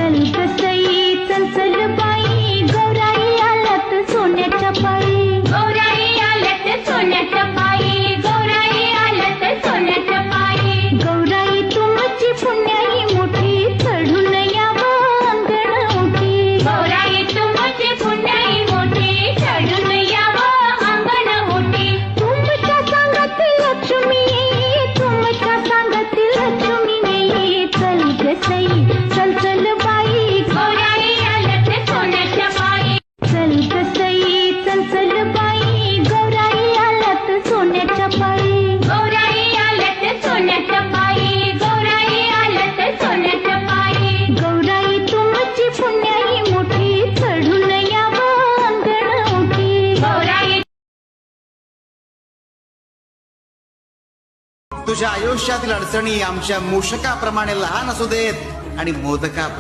चल कसई चल चल बाई गौराई आल्यात सोन्याच्या पायी गौराई आल्यात सोन्याच्या पायी गौराई आल्यात सोन्याच्या पायी गौराई तुमची पुण्याई मोठी चढून यावं अंगण उठी गौराई तुमची पुण्याई मोठी चढून यावं अंगण उठी तुमच्या सांगतील लक्ष्मी तुमच्या सांगतील लक्ष्मी चल कसई चल चल बाई गौराई आल्यात सोन्याच्या पायी चल कसई चल चल बाई गौराई आल्यात सोन्याच्या पायी गौराई आल्यात सोन्याच्या पायी गौराई आल्यात सोन्याच्या पायी गौराई तुमची पुण्याई मोठी चढून यावं अंगण उठी गौराई तुझ्या आयुष्यातील अडचणी आमच्या मूषकाप्रमाणे लहान असू देत आणि मोदकाप्रमाणे